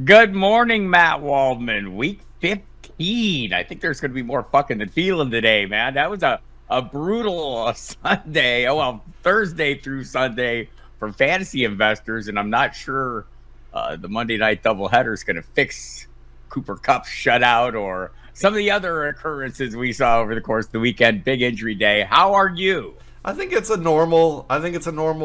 Good morning, Matt Waldman. Week 15. I think there's going to be more fucking than feeling today, man. That was a brutal Sunday. Oh, well, Thursday through Sunday for fantasy investors. And I'm not sure the Monday night doubleheader is going to fix Cooper Kupp's shutout or some of the other occurrences we saw over the course of the weekend. Big injury day. How are you? I think it's a normal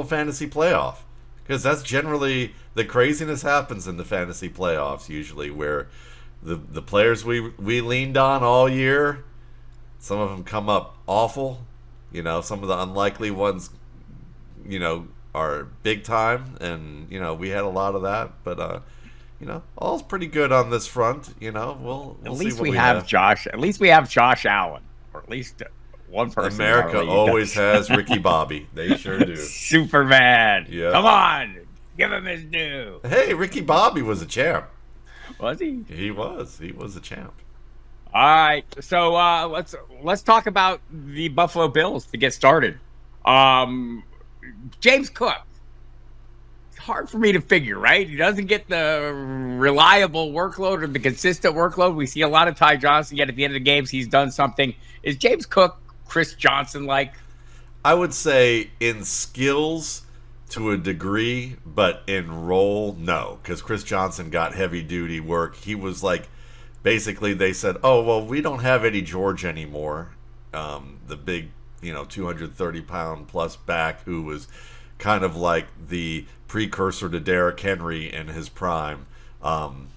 fantasy playoff because that's generally the craziness happens in the fantasy playoffs usually where the players we leaned on all year, some of them come up awful, some of the unlikely ones, are big time, and we had a lot of that, but all's pretty good on this front. We'll At see least what we we have Josh. At least we have Josh Allen, or at least one person. America always has Ricky Bobby. They sure do. Superman. Yeah. Come on, give him his due. Hey, Ricky Bobby was a champ. Was he? He was. He was a champ. All right. So let's talk about the Buffalo Bills to get started. James Cook. It's hard for me to figure, right? He doesn't get the reliable workload or the consistent workload. We see a lot of Ty Johnson, yet at the end of the games, he's done something. Is James Cook Chris Johnson like? I would say in skills to a degree, but in role, no. Because Chris Johnson got heavy duty work. He was like, basically they said, oh, well, we don't have Eddie George anymore. The big, 230-pound plus back who was kind of like the precursor to Derrick Henry in his prime. And,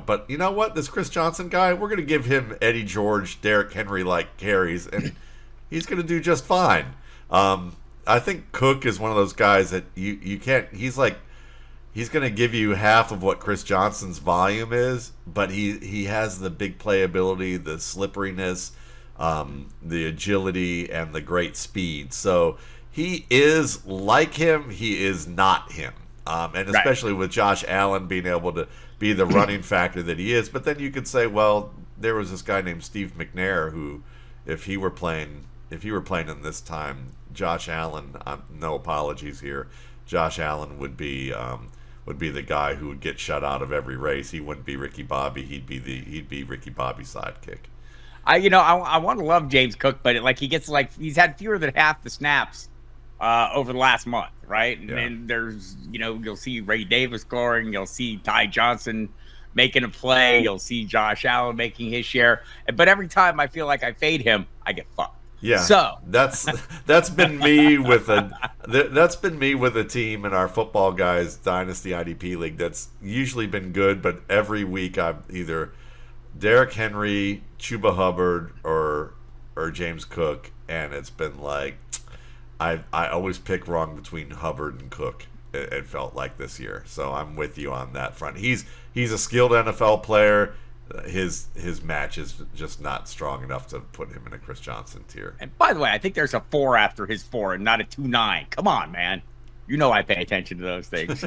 but you know what? This Chris Johnson guy, we're going to give him Eddie George, Derrick Henry-like carries, and he's going to do just fine. I think Cook is one of those guys that you can't, he's going to give you half of what Chris Johnson's volume is, but he has the big playability, the slipperiness, the agility, and the great speed. So he is like him, he is not him. And especially with Josh Allen being able to be the running factor that he is. But then you could say, well, there was this guy named Steve McNair who, if he were playing in this time, Josh Allen, no apologies here, Josh Allen would be the guy who would get shut out of every race. He wouldn't be Ricky Bobby. He'd be Ricky Bobby's sidekick. I want to love James Cook, but he's had fewer than half the snaps over the last month, right? And then there's, you'll see Ray Davis scoring, you'll see Ty Johnson making a play, you'll see Josh Allen making his share. But every time I feel like I fade him, I get fucked. Yeah, so that's been me with a team in our Football Guys Dynasty IDP League that's usually been good, but every week I've either Derrick Henry, Chuba Hubbard, or James Cook, and it's been like I always pick wrong between Hubbard and Cook. It felt like this year, so I'm with you on that front. He's a skilled NFL player. His match is just not strong enough to put him in a Chris Johnson tier. And by the way, I think there's a 4 after his 4 and not a 2-9. Come on, man. I pay attention to those things.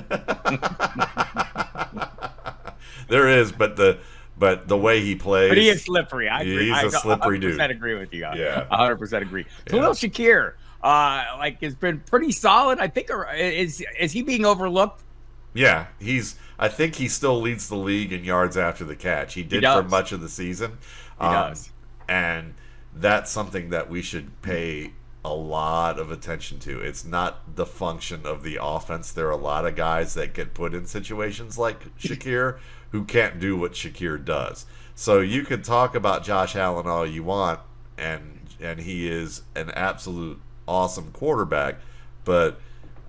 There is, but the way he plays. But he is slippery. I agree. He's a slippery dude. I 100% agree with you. Yeah. 100% agree. Khalil Shakir, has been pretty solid. I think, is he being overlooked? Yeah, I think he still leads the league in yards after the catch. He did for much of the season. He does. And that's something that we should pay a lot of attention to. It's not the function of the offense. There are a lot of guys that get put in situations like Shakir who can't do what Shakir does. So you can talk about Josh Allen all you want, and he is an absolute awesome quarterback, but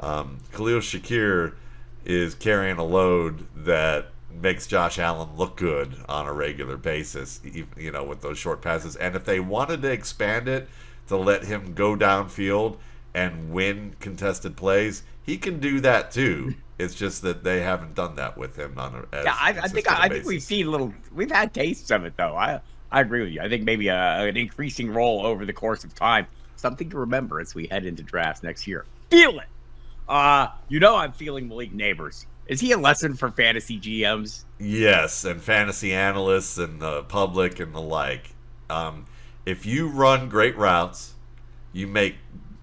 Khalil Shakir is carrying a load that makes Josh Allen look good on a regular basis, with those short passes. And if they wanted to expand it to let him go downfield and win contested plays, he can do that too. It's just that they haven't done that with him on I think we've seen we've had tastes of it though. I agree with you. I think maybe an increasing role over the course of time. Something to remember as we head into drafts next year. Feel it. I'm feeling Malik Nabers. Is he a lesson for fantasy GMs? Yes, and fantasy analysts and the public and the like. If you run great routes, you make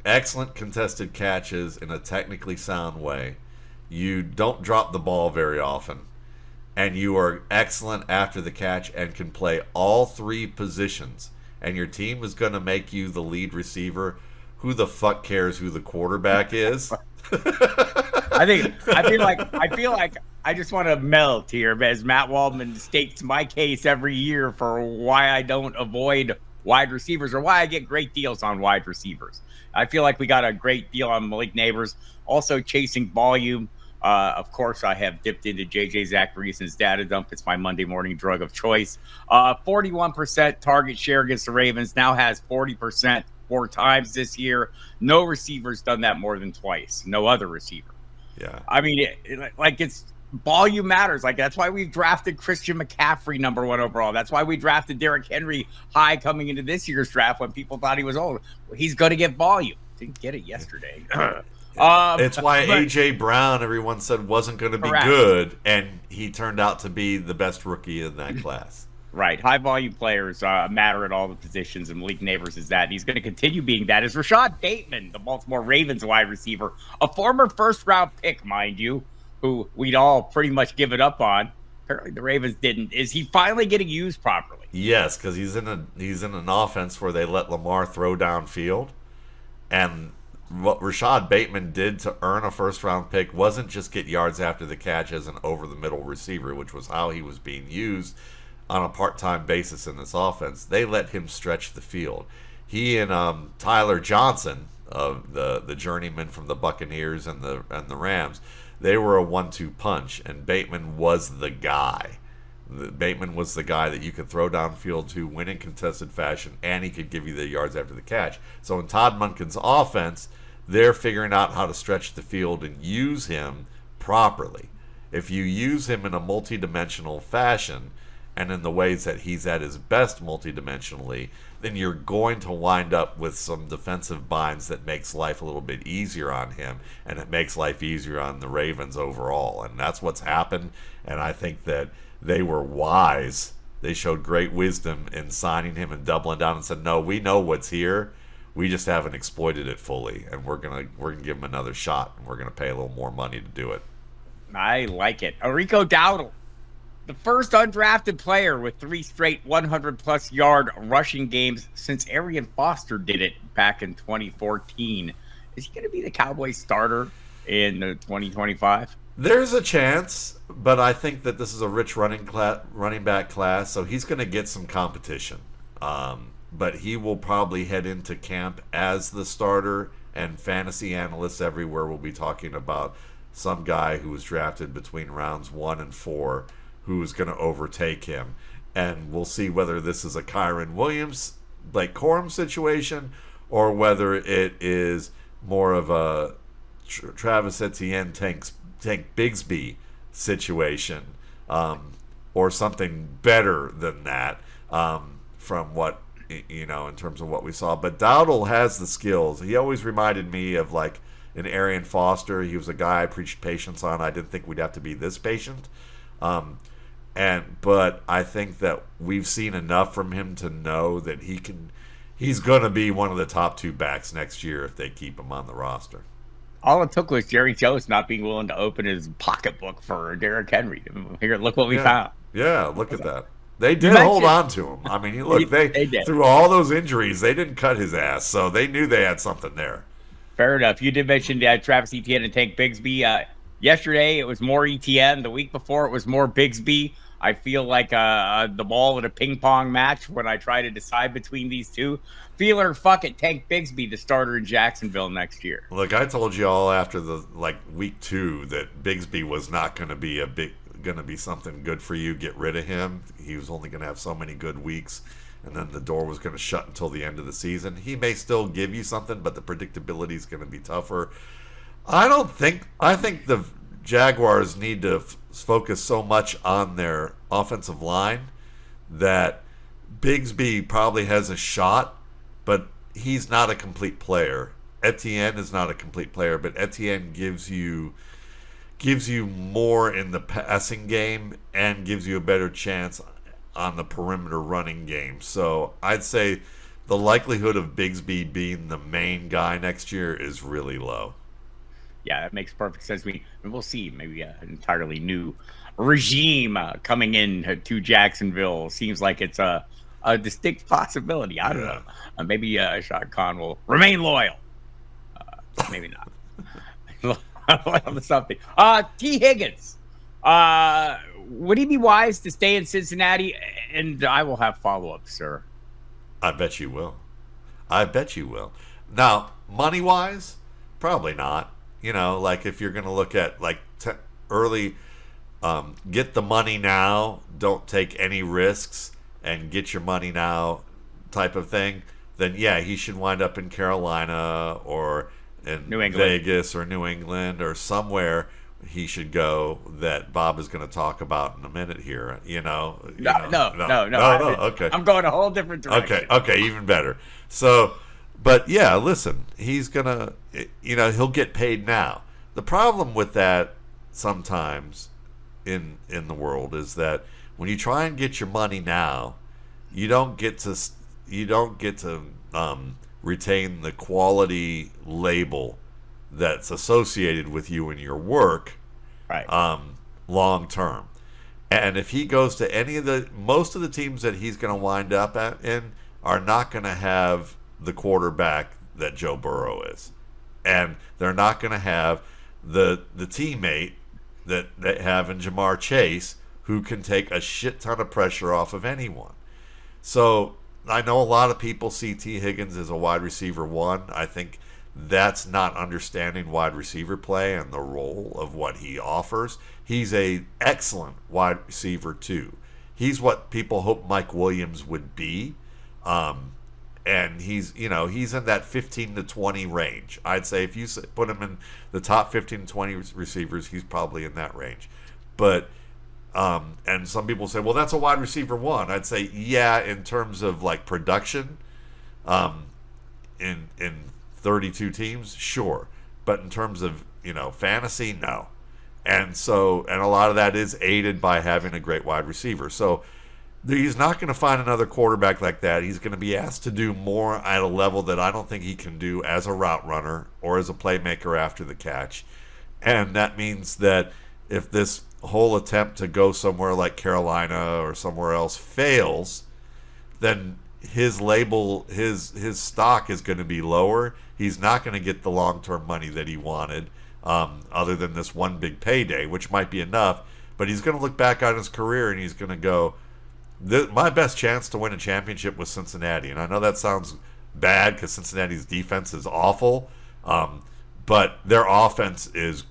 excellent contested catches in a technically sound way, you don't drop the ball very often, and you are excellent after the catch and can play all three positions, and your team is going to make you the lead receiver, who the fuck cares who the quarterback is? I feel like I just want to melt here as Matt Waldman states my case every year for why I don't avoid wide receivers or why I get great deals on wide receivers. I feel like we got a great deal on Malik Nabers, also chasing volume. Of course, I have dipped into JJ Zacharyason's data dump. It's my Monday morning drug of choice. 41% target share against the Ravens, now has 40% 4 times this year. No receiver's done that more than twice. No other receiver. Yeah. I mean, it's volume matters. Like, that's why we've drafted Christian McCaffrey number 1 overall. That's why we drafted Derrick Henry high coming into this year's draft when people thought he was old. He's going to get volume. Didn't get it yesterday. It's why A.J. Brown, everyone said, wasn't going to be good, and he turned out to be the best rookie in that class. Right. High-volume players matter at all the positions, and Malik Nabers is that. And he's going to continue being that. Is Rashod Bateman, the Baltimore Ravens wide receiver, a former first-round pick, mind you, who we'd all pretty much given up on. Apparently the Ravens didn't. Is he finally getting used properly? Yes, because he's in an offense where they let Lamar throw downfield, and what Rashod Bateman did to earn a first-round pick wasn't just get yards after the catch as an over-the-middle receiver, which was how he was being used on a part-time basis in this offense. They let him stretch the field. He and Tyler Johnson, the journeyman from the Buccaneers and the Rams, they were a 1-2 punch, and Bateman was the guy. Bateman was the guy that you could throw downfield to, win in contested fashion, and he could give you the yards after the catch. So in Todd Monken's offense, they're figuring out how to stretch the field and use him properly. If you use him in a multi-dimensional fashion, and in the ways that he's at his best multidimensionally, then you're going to wind up with some defensive binds that makes life a little bit easier on him, and it makes life easier on the Ravens overall. And that's what's happened, and I think that they were wise. They showed great wisdom in signing him and doubling down and said, no, we know what's here. We just haven't exploited it fully, and we're gonna give him another shot, and we're gonna pay a little more money to do it. I like it. Rico Dowdle, the first undrafted player with 3 straight 100-plus yard rushing games since Arian Foster did it back in 2014. Is he going to be the Cowboys starter in 2025? There's a chance, but I think that this is a rich running back class, so he's going to get some competition. But he will probably head into camp as the starter, and fantasy analysts everywhere will be talking about some guy who was drafted between rounds 1 and 4 who's going to overtake him. And we'll see whether this is a Kyron Williams, Blake Corum situation, or whether it is more of a Travis Etienne, Tank Bigsby situation, or something better than that, from what, in terms of what we saw. But Dowdle has the skills. He always reminded me of like an Arian Foster. He was a guy I preached patience on. I didn't think we'd have to be this patient. But I think that we've seen enough from him to know that he's going to be one of the top 2 backs next year if they keep him on the roster. All it took was Jerry Jones not being willing to open his pocketbook for Derrick Henry. Here, look what we found. Yeah, look at that. They did hold on to him. I mean, look, they did. Through all those injuries, they didn't cut his ass, so they knew they had something there. Fair enough. You did mention Travis Etienne and Tank Bigsby. Yesterday, it was more Etienne. The week before, it was more Bigsby. I feel like the ball in a ping pong match when I try to decide between these two. Feeler, fuck it, Tank Bigsby, the starter in Jacksonville next year. Look, I told you all after the week 2 that Bigsby was not going to be something good for you. Get rid of him. He was only going to have so many good weeks, and then the door was going to shut until the end of the season. He may still give you something, but the predictability is going to be tougher. I think the Jaguars need to focus so much on their offensive line that Bigsby probably has a shot, but he's not a complete player. Etienne is not a complete player, but Etienne gives you more in the passing game and gives you a better chance on the perimeter running game. So I'd say the likelihood of Bigsby being the main guy next year is really low. Yeah, that makes perfect sense to me. And we'll see. Maybe an entirely new regime coming in to Jacksonville. Seems like it's a distinct possibility. I don't know. Maybe Shad Khan will remain loyal. Maybe not. Loyal to something. T. Higgins. Would he be wise to stay in Cincinnati? And I will have follow-up, sir. I bet you will. I bet you will. Now, money-wise, probably not. You know, like if you're going to look at like early, get the money now, don't take any risks, and get your money now type of thing, then yeah, he should wind up in Carolina or in New England. Vegas or New England or somewhere he should go that Bob is going to talk about in a minute here. No. Okay. I'm going a whole different direction. Okay, even better. So, but yeah, listen, he's going to, he'll get paid now. The problem with that sometimes in the world is that when you try and get your money now, you don't get to retain the quality label that's associated with you and your work, right? Long term. And if he goes to most of the teams that he's going to wind up in are not going to have the quarterback that Joe Burrow is, and they're not going to have the teammate that they have in Jamar Chase, who can take a shit ton of pressure off of anyone. So I know a lot of people see T. Higgins as a wide receiver one. I think that's not understanding wide receiver play and the role of what he offers. He's a excellent wide receiver two. He's what people hope Mike Williams would be. And he's in that 15 to 20 range. I'd say if you put him in the top 15 to 20 receivers, he's probably in that range. But and some people say, well, that's a wide receiver one. I'd say, yeah, in terms of like production, in 32 teams, sure. But in terms of, fantasy, no. And a lot of that is aided by having a great wide receiver. So he's not going to find another quarterback like that. He's going to be asked to do more at a level that I don't think he can do as a route runner or as a playmaker after the catch. And that means that if this whole attempt to go somewhere like Carolina or somewhere else fails, then his label, his stock is going to be lower. He's not going to get the long-term money that he wanted, other than this one big payday, which might be enough. But he's going to look back on his career and he's going to go, my best chance to win a championship was Cincinnati. And I know that sounds bad because Cincinnati's defense is awful, but their offense is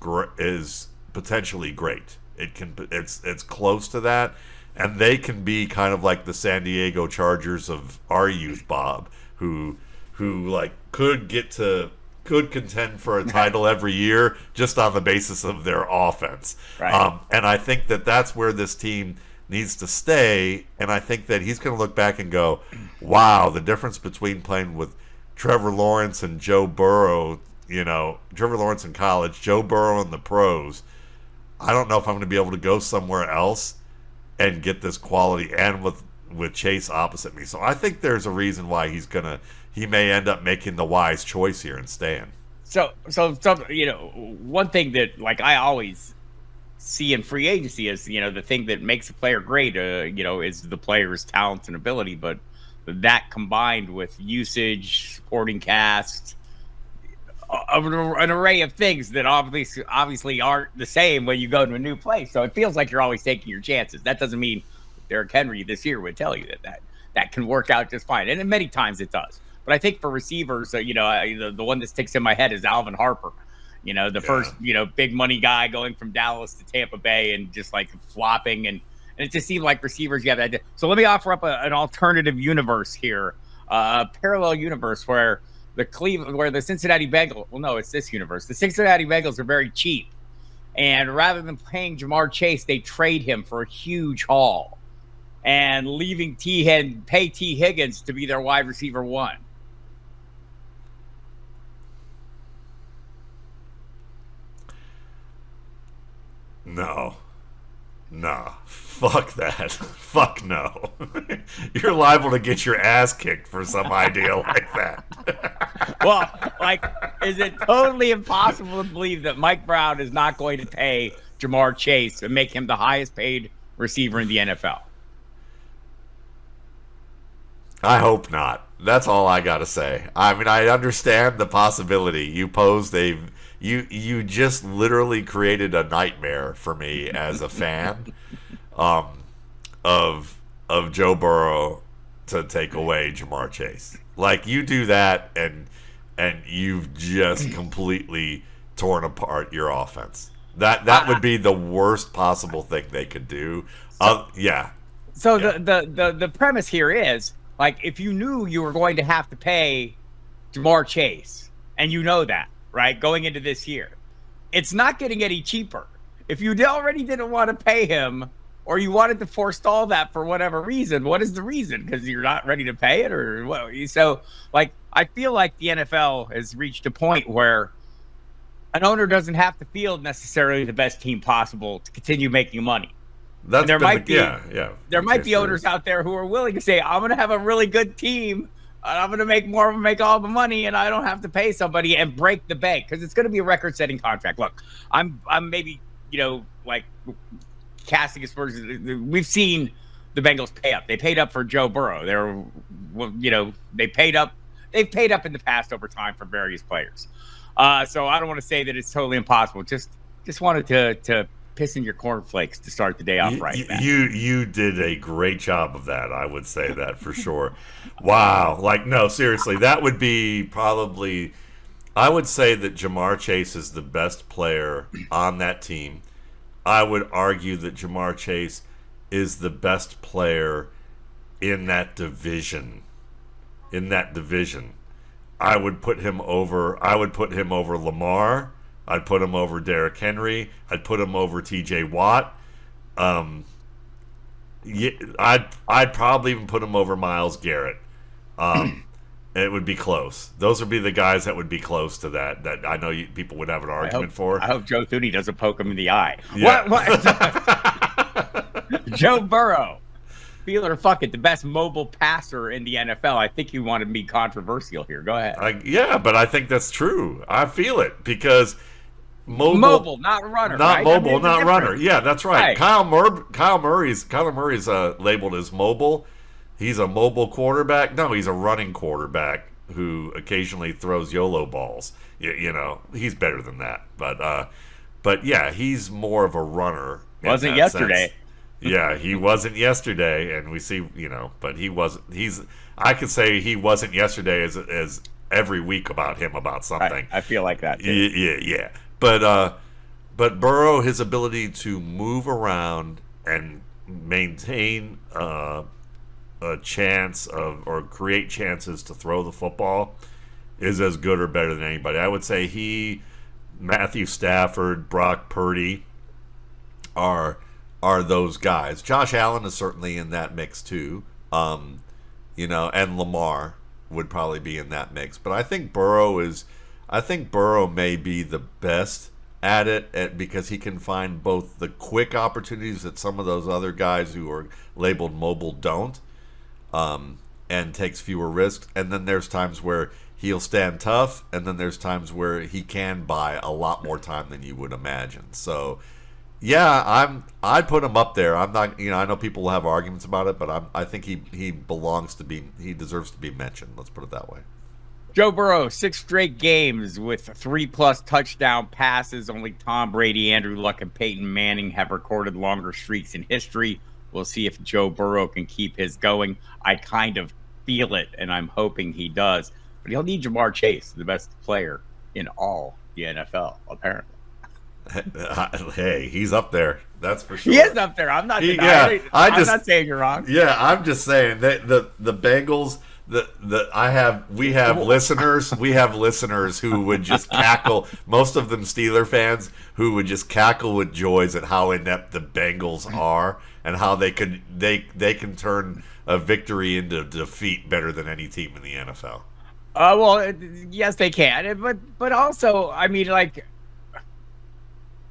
potentially great. It's close to that, and they can be kind of like the San Diego Chargers of our youth, Bob, who like could contend for a title every year just on the basis of their offense. Right. And I think that's where this team needs to stay, and I think that he's going to look back and go, wow, the difference between playing with Trevor Lawrence and Joe Burrow, Trevor Lawrence in college, Joe Burrow in the pros, I don't know if I'm going to be able to go somewhere else and get this quality and with Chase opposite me. So I think there's a reason why he may end up making the wise choice here and staying. So one thing that like I always see in free agency is, the thing that makes a player great, is the player's talent and ability, but that combined with usage, supporting cast, an array of things that obviously aren't the same when you go to a new place. So it feels like you're always taking your chances. That doesn't mean Derrick Henry this year would tell you that can work out just fine. And many times it does. But I think for receivers, the one that sticks in my head is Alvin Harper. First, big money guy going from Dallas to Tampa Bay and just like flopping. And it just seemed like receivers, you have that. So let me offer up an alternative universe here, a parallel universe where the Cincinnati Bengals, well, no, it's this universe. The Cincinnati Bengals are very cheap. And rather than paying Jamar Chase, they trade him for a huge haul and leaving pay T. Higgins to be their wide receiver one. No. No, fuck that. Fuck no. You're liable to get your ass kicked for some idea like that. Well, like, is it totally impossible to believe that Mike Brown is not going to pay Jamar Chase and make him the highest paid receiver in the NFL? I hope not. That's all I gotta say. I mean, I understand the possibility. You posed you just literally created a nightmare for me as a fan of Joe Burrow to take away Jamar Chase. Like, you do that and you've just completely torn apart your offense. That would be the worst possible thing they could do. Yeah. So the premise here is, like, if you knew you were going to have to pay Jamar Chase, and you know that, right, going into this year, it's not getting any cheaper. If you already didn't want to pay him, or you wanted to forestall that for whatever reason, what is the reason? Because you're not ready to pay it, or what? So, like, I feel like the NFL has reached a point where an owner doesn't have to field necessarily the best team possible to continue making money. There might be owners out there who are willing to say, I'm going to have a really good team, and I'm going to make all the money, and I don't have to pay somebody and break the bank, because it's going to be a record-setting contract. Look, I'm maybe, like, casting aspersions. We've seen the Bengals pay up. They paid up for Joe Burrow. They've paid up in the past over time for various players. So I don't want to say that it's totally impossible. Just wanted to piss in your cornflakes to start the day off right. You did a great job of that. I would say that for sure. Wow. Like, no, seriously, that would be probably, I would say that Jamar Chase is the best player on that team. I would argue that Jamar Chase is the best player in that division. I would put him over Lamar. I'd put him over Derrick Henry. I'd put him over T.J. Watt. I'd probably even put him over Myles Garrett. It would be close. Those would be the guys that would be close to that. That I know people would have an argument for. I hope Joe Thuney doesn't poke him in the eye. Yeah. What? Joe Burrow, feel it or fuck it, the best mobile passer in the NFL. I think you want to be controversial here. Go ahead. But I think that's true. I feel it because. Mobile, not runner. Not right? mobile, not runner. Yeah, that's right. Right. Kyle Murray's labeled as mobile. He's a mobile quarterback. No, he's a running quarterback who occasionally throws YOLO balls. He's better than that. But yeah, he's more of a runner. Wasn't yesterday. Yeah, he wasn't yesterday, and we see, but he wasn't. I could say he wasn't yesterday as every week about him about something. Right. I feel like that too. Yeah. But Burrow, his ability to move around and maintain a chance or create chances to throw the football is as good or better than anybody. I would say Matthew Stafford, Brock Purdy are those guys. Josh Allen is certainly in that mix too. And Lamar would probably be in that mix. But I think Burrow may be the best at it because he can find both the quick opportunities that some of those other guys who are labeled mobile don't, and takes fewer risks. And then there's times where he'll stand tough, and then there's times where he can buy a lot more time than you would imagine. So, yeah, I'd put him up there. I'm not, I know people will have arguments about it, but I think he deserves to be mentioned. Let's put it that way. Joe Burrow, 6 straight games with 3+ touchdown passes. Only Tom Brady, Andrew Luck, and Peyton Manning have recorded longer streaks in history. We'll see if Joe Burrow can keep his going. I kind of feel it, and I'm hoping he does. But he'll need Jamar Chase, the best player in all the NFL, apparently. Hey, he's up there. That's for sure. He is up there. I'm not denying. I'm not saying you're wrong. Yeah, I'm just saying that the Bengals. We have listeners who would just cackle. Most of them Steeler fans who would just cackle with joys at how inept the Bengals are and how they can turn a victory into defeat better than any team in the NFL. Well, yes, they can, but also, I mean, like,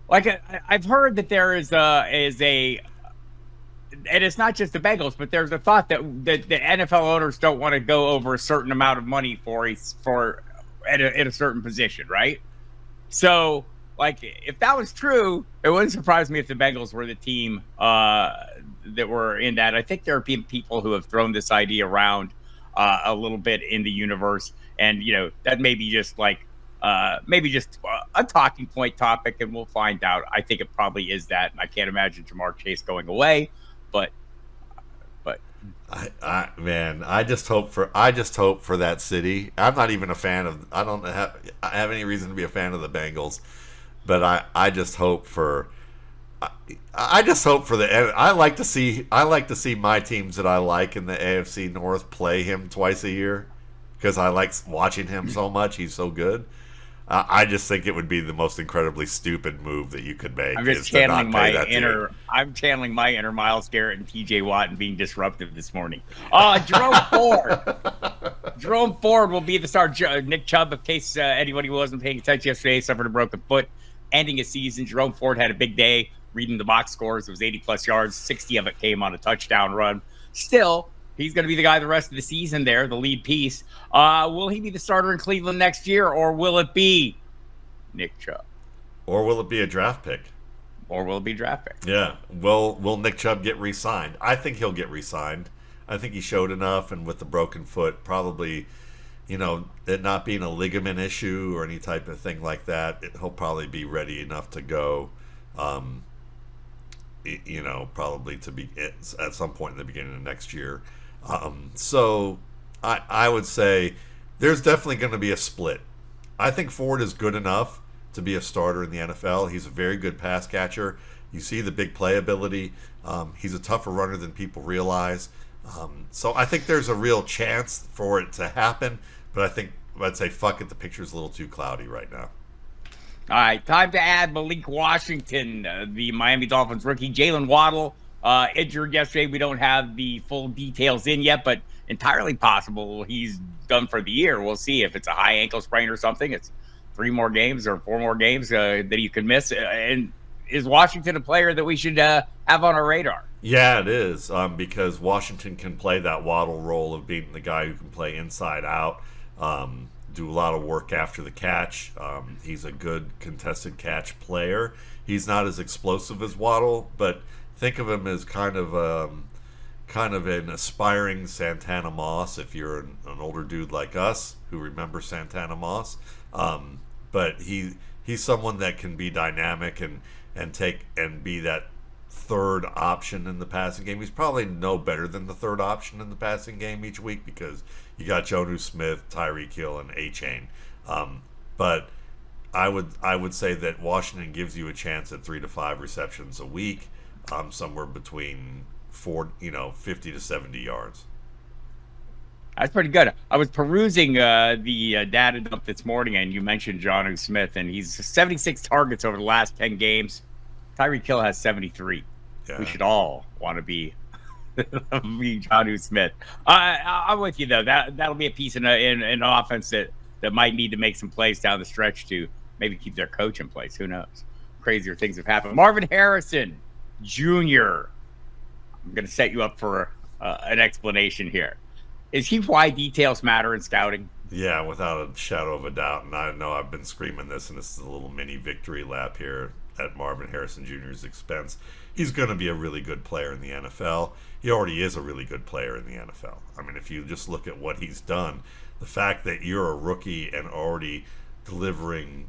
Like I've heard that there is a, and it's not just the Bengals, but there's a thought that the NFL owners don't want to go over a certain amount of money for at a certain position, right? So, like, if that was true, it wouldn't surprise me if the Bengals were the team that were in that. I think there have been people who have thrown this idea around a little bit in the universe, and that may be just like maybe just a talking point topic, and we'll find out. I think it probably is that. I can't imagine Jamar Chase going away, but I just hope for that city. I'm not even a fan of. I don't have any reason to be a fan of the Bengals, but I just hope for. I just hope for the. I like to see my teams that I like in the AFC North play him twice a year because I like watching him so much. He's so good. I just think it would be the most incredibly stupid move that you could make. I'm just channeling my inner. I'm channeling my inner Myles Garrett and T.J. Watt and being disruptive this morning. Jerome Ford. Jerome Ford will be the star. Nick Chubb, in case anybody wasn't paying attention yesterday, suffered a broken foot, ending his season. Jerome Ford had a big day. Reading the box scores, it was 80+ yards. 60 of it came on a touchdown run. Still, he's going to be the guy the rest of the season there, the lead piece. Will he be the starter in Cleveland next year, or will it be Nick Chubb? Or will it be a draft pick? Or will it be a draft pick? Yeah. Will Nick Chubb get re-signed? I think he'll get re-signed. I think he showed enough, and with the broken foot, probably, it not being a ligament issue or any type of thing like that, he'll probably be ready enough to go. Probably to be at some point in the beginning of next year. So I would say there's definitely going to be a split. I think Ford is good enough to be a starter in the NFL. He's a very good pass catcher. You see the big playability. He's a tougher runner than people realize. So I think there's a real chance for it to happen. But I'd say fuck it. The picture's a little too cloudy right now. All right, time to add Malik Washington, the Miami Dolphins rookie. Jalen Waddle injured yesterday. We don't have the full details in yet, but entirely possible he's done for the year. We'll see if it's a high ankle sprain or something. It's 3 more games or 4 more games that you could miss. And is Washington a player that we should have on our radar? Yeah, it is, because Washington can play that Waddle role of being the guy who can play inside out. Do a lot of work after the catch. He's a good contested catch player. He's not as explosive as Waddle, but think of him as kind of an aspiring Santana Moss if you're an older dude like us who remember Santana Moss. But he's someone that can be dynamic and be that third option in the passing game. He's probably no better than the third option in the passing game each week because you got Jonnu Smith, Tyreek Hill, and A-Chain. But I would say that Washington gives you a chance at 3 to 5 receptions a week, somewhere between 50 to 70 yards. That's pretty good. I was perusing the data dump this morning, and you mentioned Jonnu Smith, and he's 76 targets over the last 10 games. Tyreek Hill has 73. Yeah. We should all want to be Jonnu Smith. I'm with you though. That'll be a piece in an offense that might need to make some plays down the stretch to maybe keep their coach in place. Who knows? Crazier things have happened. Marvin Harrison Jr. I'm going to set you up for an explanation here. Is he why details matter in scouting? Yeah, without a shadow of a doubt. And I know I've been screaming this, and this is a little mini victory lap here at Marvin Harrison Jr.'s expense. He's going to be a really good player in the NFL. He already is a really good player in the NFL. I mean, if you just look at what he's done, the fact that you're a rookie and already delivering,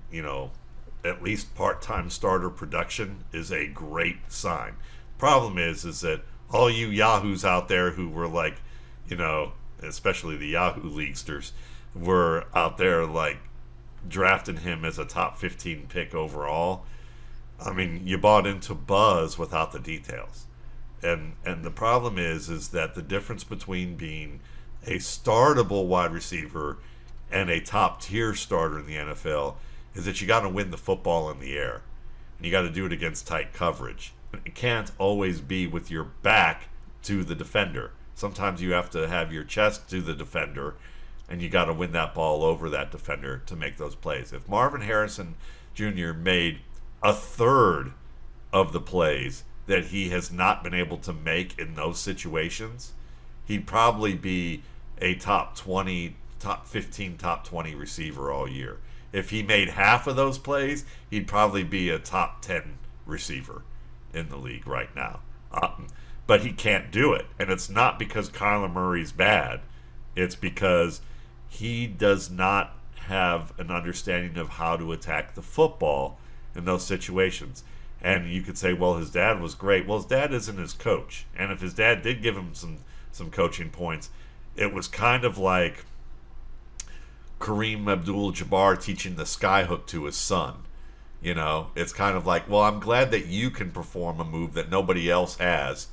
at least part-time starter production is a great sign. Problem is that all you yahoos out there who were like, especially the Yahoo Leaguesters, were out there like drafting him as a top 15 pick overall. I mean, you bought into buzz without the details. And the problem is that the difference between being a startable wide receiver and a top tier starter in the NFL is that you got to win the football in the air. And you got to do it against tight coverage. It can't always be with your back to the defender. Sometimes you have to have your chest to the defender, and you got to win that ball over that defender to make those plays. If Marvin Harrison Jr. made a third of the plays that he has not been able to make in those situations, he'd probably be a top 20, top 15, top 20 receiver all year. If he made half of those plays, he'd probably be a top 10 receiver in the league right now. But he can't do it. And it's not because Kyler Murray's bad. It's because he does not have an understanding of how to attack the football in those situations. And you could say, well, his dad was great. Well, his dad isn't his coach. And if his dad did give him some coaching points, it was kind of like Kareem Abdul-Jabbar teaching the skyhook to his son. You know, it's kind of like, well, I'm glad that you can perform a move that nobody else has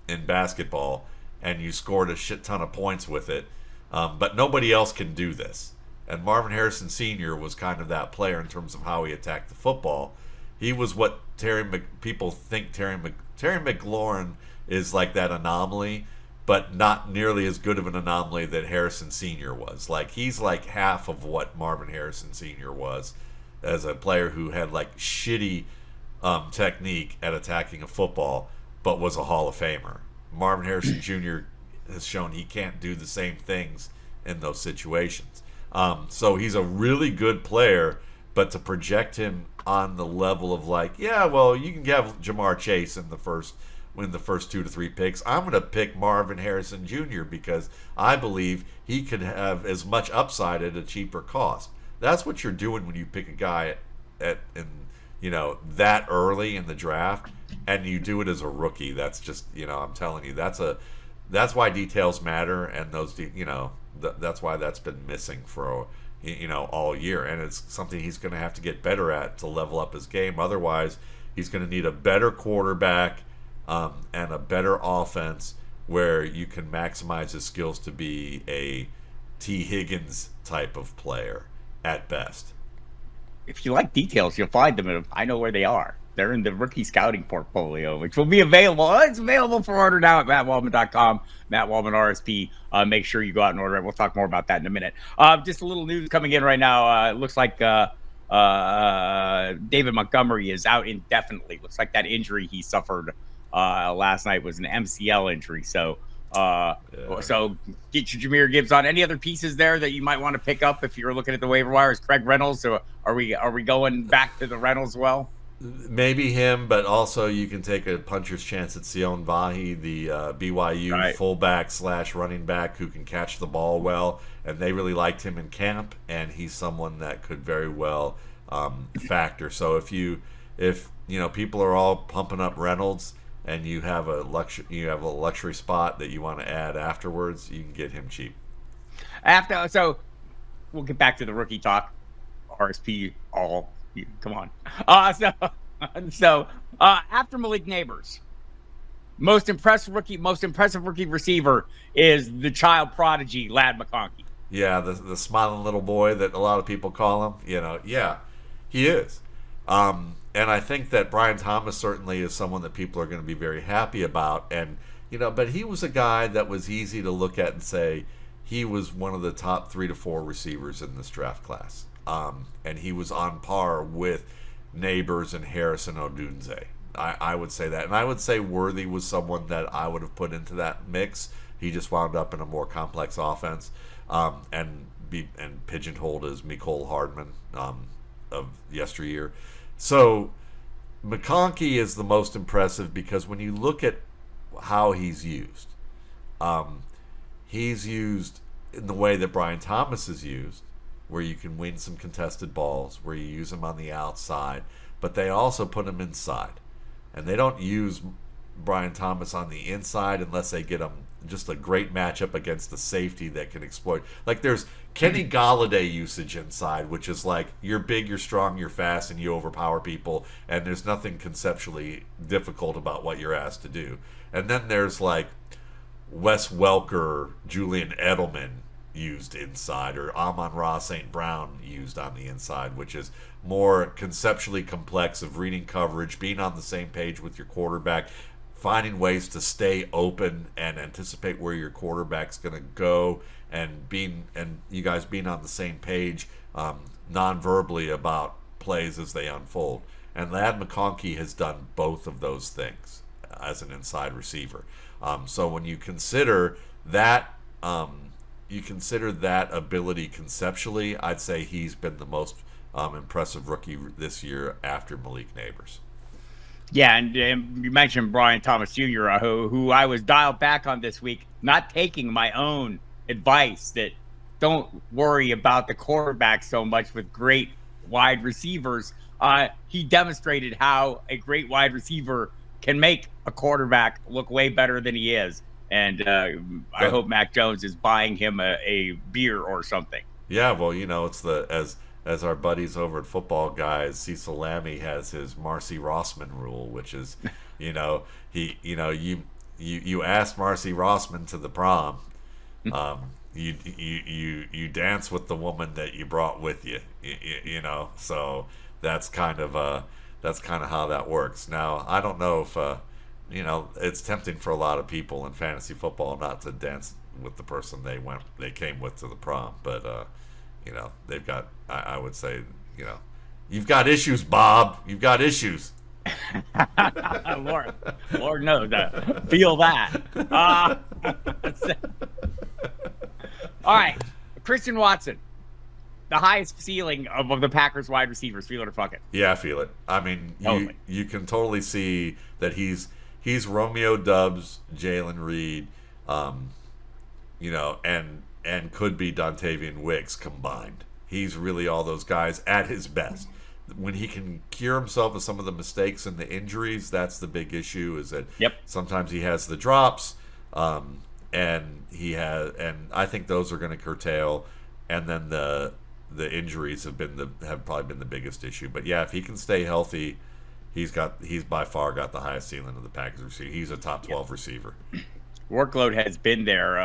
in basketball, and you scored a shit ton of points with it, but nobody else can do this. And Marvin Harrison Sr. was kind of that player in terms of how he attacked the football. He was what people think Terry McLaurin is, like that anomaly, but not nearly as good of an anomaly that Harrison Sr. was. Like, he's like half of what Marvin Harrison Sr. was as a player who had like shitty technique at attacking a football, but was a Hall of Famer. Marvin Harrison Jr. has shown he can't do the same things in those situations. So he's a really good player, but to project him on the level of like, yeah, well, you can have Jamar Chase in the first 2 to 3 picks. I'm going to pick Marvin Harrison Jr. because I believe he could have as much upside at a cheaper cost. That's what you're doing when you pick a guy that early in the draft, and you do it as a rookie. That's just, I'm telling you, that's why details matter, and that's why that's been missing for all year, and it's something he's going to have to get better at to level up his game. Otherwise, he's going to need a better quarterback and a better offense where you can maximize his skills to be a T. Higgins type of player at best. If you like details, you'll find them. I know where they are. They're in the rookie scouting portfolio, which will be available. It's available for order now at mattwaldman.com, Matt Waldman RSP. Make sure you go out and order it. We'll talk more about that in a minute. Just a little news coming in right now. It looks like David Montgomery is out indefinitely. Looks like that injury he suffered last night was an MCL injury. So So get your Jahmyr Gibbs on. Any other pieces there that you might want to pick up if you're looking at the waiver wire? Is Craig Reynolds? So are we going back to the Reynolds well? Maybe him, but also you can take a puncher's chance at Sion Vahi, the BYU fullback / running back who can catch the ball well, and they really liked him in camp, and he's someone that could very well factor. So if people are all pumping up Reynolds, and you have a luxury spot that you want to add afterwards, you can get him cheap. So we'll get back to the rookie talk. RSP come on. So after Malik Nabers, most impressive rookie receiver is the child prodigy Lad McConkey. Yeah, the smiling little boy that a lot of people call him. Yeah, he is. And I think that Brian Thomas certainly is someone that people are going to be very happy about. And, but he was a guy that was easy to look at and say he was one of the top 3 to 4 receivers in this draft class. And he was on par with Nabers and Harrison Odunze. I would say that. And I would say Worthy was someone that I would have put into that mix. He just wound up in a more complex offense and pigeonholed as Mecole Hardman of yesteryear. So McConkey is the most impressive because when you look at how he's used in the way that Brian Thomas is used, where you can win some contested balls, where you use him on the outside, but they also put him inside. And they don't use Brian Thomas on the inside unless they get him just a great matchup against the safety that can exploit. Like there's Kenny Galladay usage inside, which is like you're big, you're strong, you're fast, and you overpower people, and there's nothing conceptually difficult about what you're asked to do. And then there's like Wes Welker, Julian Edelman used inside, or Amon-Ra St. Brown used on the inside, which is more conceptually complex of reading coverage, being on the same page with your quarterback, finding ways to stay open and anticipate where your quarterback's going to go, and you guys being on the same page non-verbally about plays as they unfold. And Lad McConkey has done both of those things as an inside receiver. So when you consider that, ability conceptually, I'd say he's been the most impressive rookie this year after Malik Nabers. Yeah, and you mentioned Brian Thomas Jr., who I was dialed back on this week, not taking my own advice that don't worry about the quarterback so much with great wide receivers. He demonstrated how a great wide receiver can make a quarterback look way better than he is. And I hope Mac Jones is buying him a beer or something. Yeah, well, it's as our buddies over at Football Guys, Cecil Lammey has his Marcy Rossman rule, which is, you asked Marcy Rossman to the prom, you dance with the woman that you brought with you, so that's kind of how that works. Now, I don't know if it's tempting for a lot of people in fantasy football not to dance with the person they came with to the prom, but they've got, I would say, you've got issues, Bob. You've got issues. Lord knows, feel that. All right, Christian Watson, the highest ceiling of the Packers wide receivers. Feel it or fuck it? Yeah, I feel it. I mean, you can totally see that he's Romeo Doubs, Jalen Reed, and could be Dontavian Wicks combined. He's really all those guys at his best. When he can cure himself of some of the mistakes and the injuries, that's the big issue. Is that sometimes he has the drops, and I think those are going to curtail, and then the injuries have probably been the biggest issue. But yeah, if he can stay healthy, he's by far got the highest ceiling of the Packers receiver. He's a top 12 receiver. Workload has been there.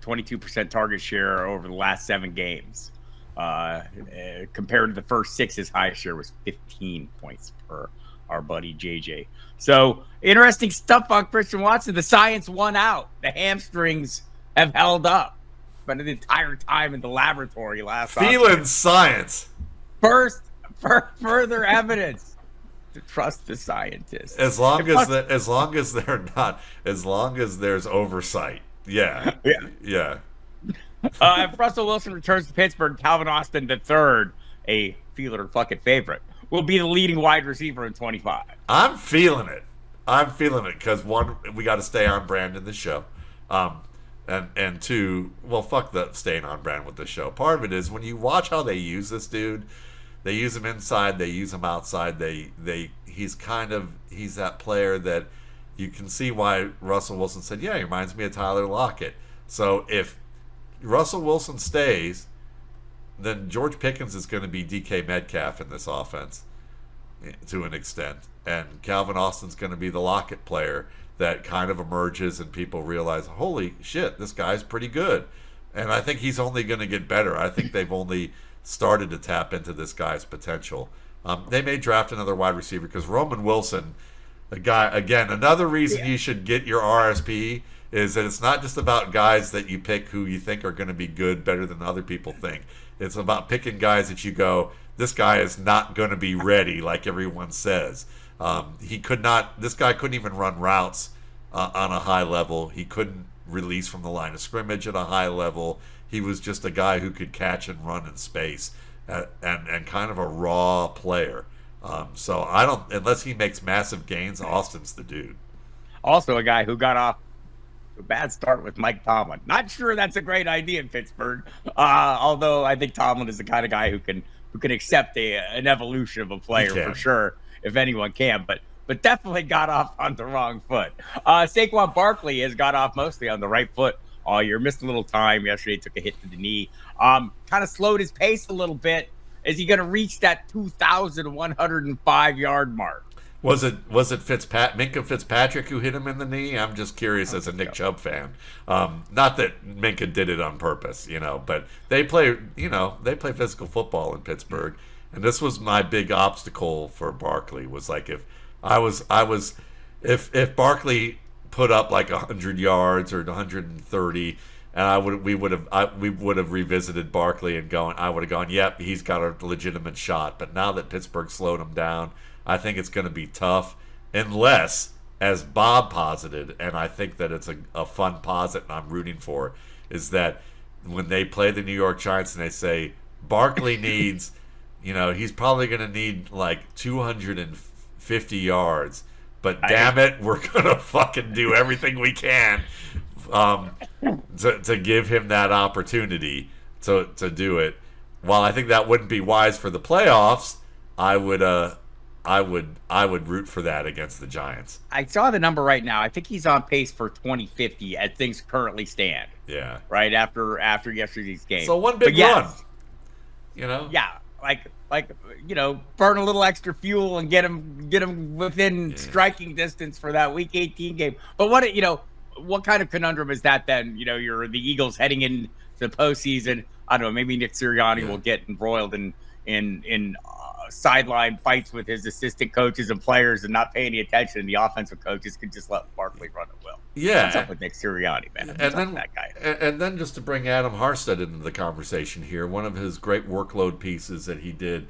22% target share over the last 7 games. Compared to the first 6, his highest share was 15 points per our buddy JJ. So interesting stuff on Christian Watson. The science won out. The hamstrings have held up, but the entire time in the laboratory last feeling science. Further evidence to trust the scientists. As long as there's oversight. Yeah. If Russell Wilson returns to Pittsburgh, Calvin Austin III, a feel it or fuck it favorite, will be the leading wide receiver in 25. I'm feeling it because one, we got to stay on brand in the show, and two, well, fuck the staying on brand with the show. Part of it is when you watch how they use this dude. They use him inside. They use him outside. He's that player that you can see why Russell Wilson said, yeah, he reminds me of Tyler Lockett. So if Russell Wilson stays, then George Pickens is going to be DK Metcalf in this offense to an extent. And Calvin Austin's going to be the Lockett player that kind of emerges and people realize, holy shit, this guy's pretty good. And I think he's only going to get better. I think they've only started to tap into this guy's potential. They may draft another wide receiver because Roman Wilson, a guy, again, another reason you should get your RSP is that it's not just about guys that you pick who you think are going to be good, better than other people think. It's about picking guys that you go, this guy is not going to be ready like everyone says. This guy couldn't even run routes on a high level. He couldn't release from the line of scrimmage at a high level. He was just a guy who could catch and run in space and kind of a raw player. So I don't, unless he makes massive gains, Austin's the dude. Also a guy who got off a bad start with Mike Tomlin. Not sure that's a great idea in Pittsburgh. Although I think Tomlin is the kind of guy who can accept an evolution of a player for sure, if anyone can. But definitely got off on the wrong foot. Saquon Barkley has got off mostly on the right foot all year. Missed a little time yesterday. Took a hit to the knee. Kind of slowed his pace a little bit. Is he going to reach that 2,105 yard mark? Was it Minkah Fitzpatrick who hit him in the knee? I'm just curious as a Nick Chubb fan. Not that Minkah did it on purpose, but they play physical football in Pittsburgh, and this was my big obstacle for Barkley. Was like if Barkley put up like 100 yards or 130, and we would have revisited Barkley and I would have gone, yep, he's got a legitimate shot. But now that Pittsburgh slowed him down, I think it's going to be tough, unless, as Bob posited, and I think that it's a fun posit and I'm rooting for it, is that when they play the New York Giants and they say Barkley needs, he's probably going to need like 250 yards, but damn it, we're going to fucking do everything we can to give him that opportunity to do it. While I think that wouldn't be wise for the playoffs, I would root for that against the Giants. I saw the number right now. I think he's on pace for 2050 as things currently stand. Yeah. Right after yesterday's game. So one big run. Yeah, like burn a little extra fuel and get him within striking distance for that Week 18 game. But what kind of conundrum is that then? You're the Eagles heading into the postseason. I don't know. Maybe Nick Sirianni will get embroiled in sideline fights with his assistant coaches and players and not pay any attention. And the offensive coaches could just let Barkley run it well. Yeah. What's up with Nick Sirianni, man? And then that guy. And then just to bring Adam Harstad into the conversation here, one of his great workload pieces that he did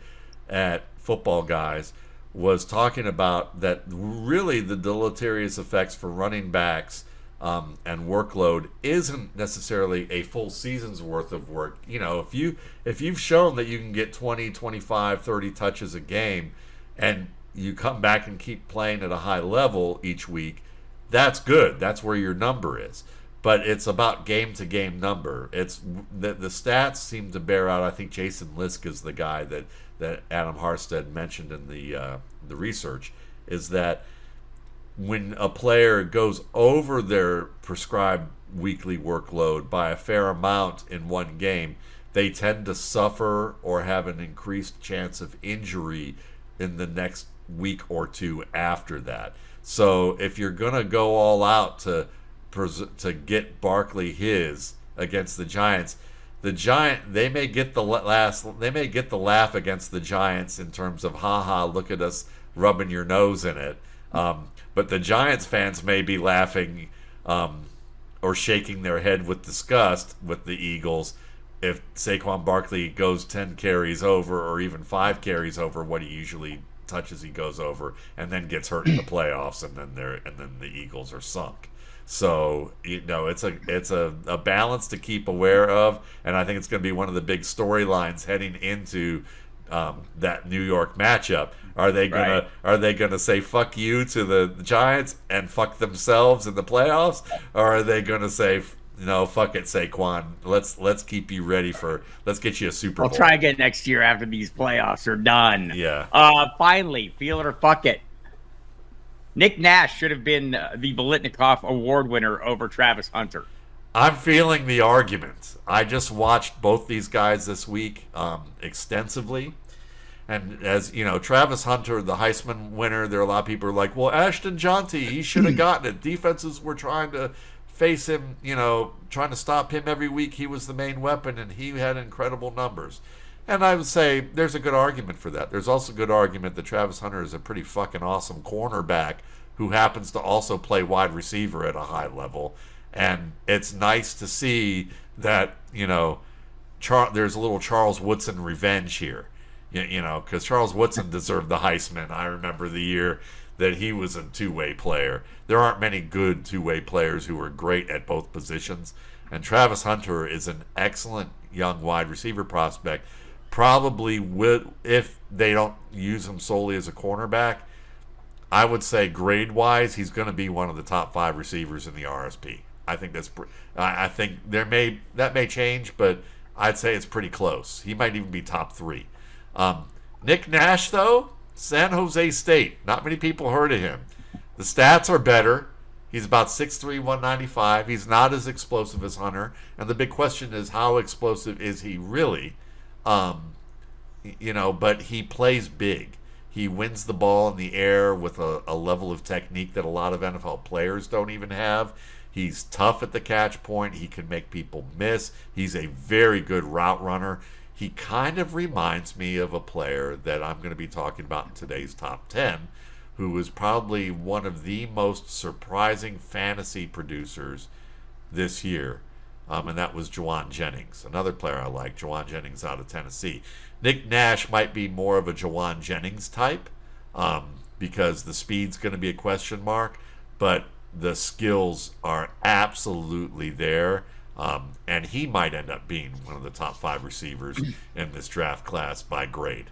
at Football Guys was talking about that really the deleterious effects for running backs and workload isn't necessarily a full season's worth of work. If you've shown that you can get 20, 25, 30 touches a game and you come back and keep playing at a high level each week, that's good. That's where your number is. But it's about game-to-game number. It's the stats seem to bear out. I think Jason Lisk is the guy that Adam Harstad mentioned in the research, is that when a player goes over their prescribed weekly workload by a fair amount in one game, they tend to suffer or have an increased chance of injury in the next week or two after that. So if you're going to go all out to get Barkley his against the Giants, they may get the laugh against the Giants in terms of, haha, look at us rubbing your nose in it. But the Giants fans may be laughing or shaking their head with disgust with the Eagles if Saquon Barkley goes 10 carries over or even 5 carries over what he usually touches he goes over, and then gets hurt in the playoffs, and then the Eagles are sunk. So it's a balance to keep aware of, and I think it's going to be one of the big storylines heading into that New York matchup. Are they gonna say fuck you to the Giants and fuck themselves in the playoffs, or are they gonna say no, fuck it, Saquon, let's keep you ready let's get you a Super Bowl. I'll try again next year after these playoffs are done. Yeah. Finally, feel it or fuck it, Nick Nash should have been the Biletnikoff Award winner over Travis Hunter. I'm feeling the argument. I just watched both these guys this week extensively. And as you know, Travis Hunter, the Heisman winner, there are a lot of people who are like, well, Ashton Jonty, he should have gotten it. Defenses were trying to face him, trying to stop him every week. He was the main weapon, and he had incredible numbers. And I would say there's a good argument for that. There's also a good argument that Travis Hunter is a pretty fucking awesome cornerback who happens to also play wide receiver at a high level. And it's nice to see that, there's a little Charles Woodson revenge here. Because Charles Woodson deserved the Heisman. I remember the year that he was a two-way player. There aren't many good two-way players who are great at both positions. And Travis Hunter is an excellent young wide receiver prospect. Probably if they don't use him solely as a cornerback, I would say grade-wise, he's going to be one of the top 5 receivers in the RSP. I think that may change, but I'd say it's pretty close. He might even be top 3. Nick Nash, though, San Jose State. Not many people heard of him. The stats are better. He's about 6'3", 195. He's not as explosive as Hunter. And the big question is, how explosive is he really? But he plays big. He wins the ball in the air with a level of technique that a lot of NFL players don't even have. He's tough at the catch point. He can make people miss. He's a very good route runner. He kind of reminds me of a player that I'm going to be talking about in today's top 10, who was probably one of the most surprising fantasy producers this year. and that was Juwan Jennings, another player I like. Juwan Jennings out of Tennessee. Nick Nash might be more of a Juwan Jennings type, because the speed's going to be a question mark, but the skills are absolutely there. And he might end up being one of the top 5 receivers in this draft class by grade.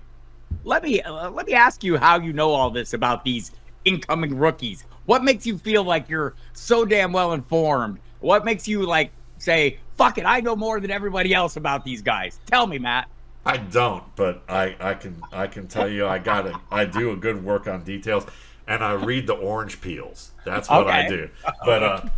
Let me ask you how you know all this about these incoming rookies. What makes you feel like you're so damn well informed? What makes you like say, "Fuck it, I know more than everybody else about these guys"? Tell me, Matt. I don't, but I can tell you I do a good work on details, and I read the orange peels. That's what I do. But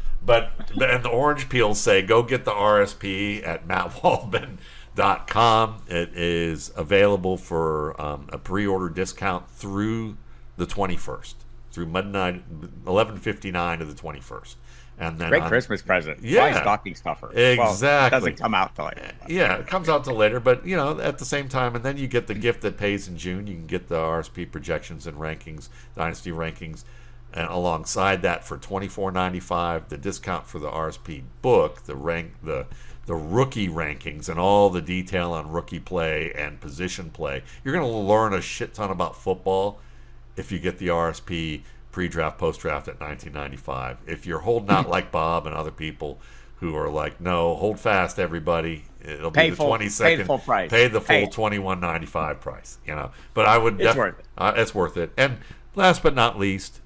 and the orange peels say go get the RSP at mattwaldman.com. It is available for a pre-order discount through the 21st, through midnight 11:59 to the 21st. And then great Christmas present. Yeah, my stocking stuffer. Exactly. Well, it doesn't come out till later. Yeah, it comes out till later, but at the same time, and then you get the gift that pays in June. You can get the RSP projections and rankings, Dynasty rankings, and alongside that for $24.95, the discount for the RSP book, the rookie rankings, and all the detail on rookie play and position play. You're going to learn a shit ton about football if you get the RSP pre-draft, post-draft at $19.95. If you're holding out like Bob and other people who are like, no, hold fast, everybody. It'll be the 22nd. Pay the full price. Pay the full $21.95 price. But I would. It's worth it. It's worth it. And last but not least,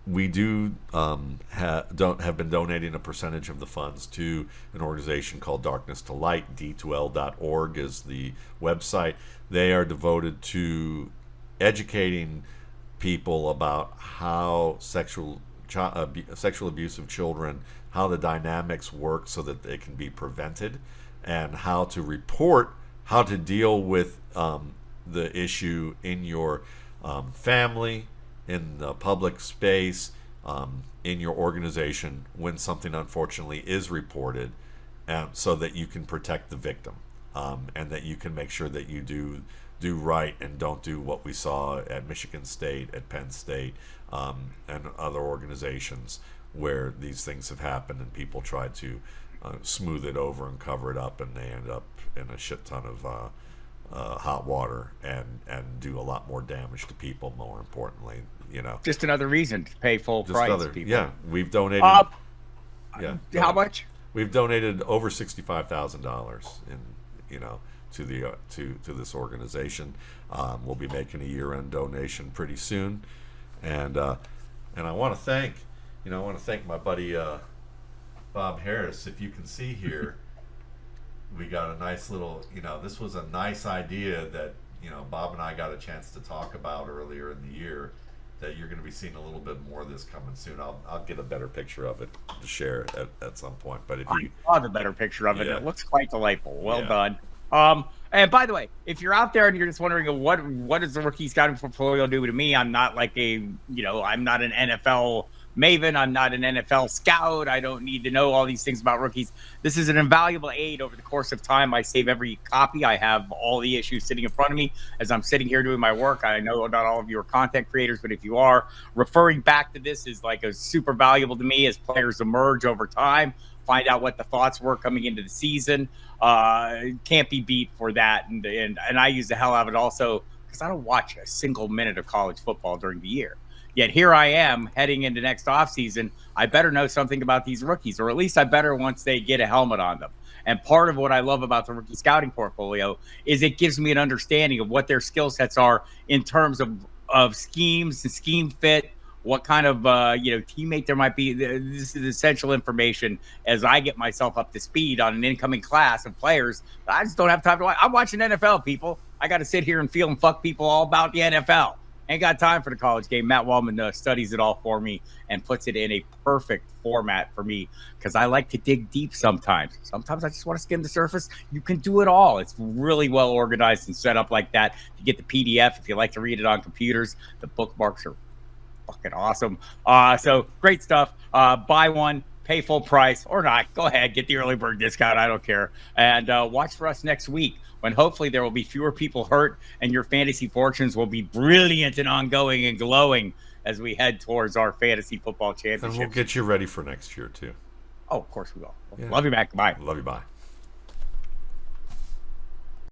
we do have been donating a percentage of the funds to an organization called Darkness to Light. D2L.org is the website. They are devoted to educating people about how sexual abuse of children, how the dynamics work so that they can be prevented, and how to report, how to deal with the issue in your family, in the public space, in your organization when something unfortunately is reported, so that you can protect the victim, and that you can make sure that you do right and don't do what we saw at Michigan State, at Penn State, and other organizations where these things have happened and people try to smooth it over and cover it up, and they end up in a shit ton of hot water and do a lot more damage to people, more importantly. Just another reason to pay full price, people. Yeah, we've donated. How much? We've donated over $65,000 to this organization. We'll be making a year-end donation pretty soon, and I want to thank my buddy Bob Harris. If you can see here, we got a nice little. This was a nice idea that Bob and I got a chance to talk about earlier in the year. That you're going to be seeing a little bit more of this coming soon. I'll get a better picture of it to share at some point. But if you have a better picture of it, yeah. It looks quite delightful. Well done. And by the way, if you're out there and you're just wondering what does the rookie scouting portfolio do to me, I'm not like I'm not an NFL maven. I'm not an NFL scout. I don't need to know all these things about rookies. This is an invaluable aid over the course of time. I save every copy. I have all the issues sitting in front of me as I'm sitting here doing my work. I know not all of you are content creators, but if you are, referring back to this is like a super valuable to me as players emerge over time. Find out what the thoughts were coming into the season. Can't be beat for that. And I use the hell out of it also because I don't watch a single minute of college football during the year. Yet here I am heading into next offseason. I better know something about these rookies, or at least I better once they get a helmet on them. And part of what I love about the rookie scouting portfolio is it gives me an understanding of what their skill sets are in terms of schemes, the scheme fit, what kind of teammate there might be. This is essential information as I get myself up to speed on an incoming class of players. I just don't have time to watch. I'm watching NFL, people. I got to sit here and feel and fuck people all about the NFL. Ain't got time for the college game. Matt Waldman studies it all for me and puts it in a perfect format for me because I like to dig deep sometimes. Sometimes I just want to skim the surface. You can do it all. It's really well organized and set up like that. You get the PDF if you like to read it on computers. The bookmarks are fucking awesome. So great stuff. Buy one, pay full price or not. Go ahead, get the early bird discount. I don't care. And watch for us next week when hopefully there will be fewer people hurt and your fantasy fortunes will be brilliant and ongoing and glowing as we head towards our fantasy football championship. And we'll get you ready for next year too. Oh, of course we will. Yeah. Love you, Mac. Bye. Love you. Bye.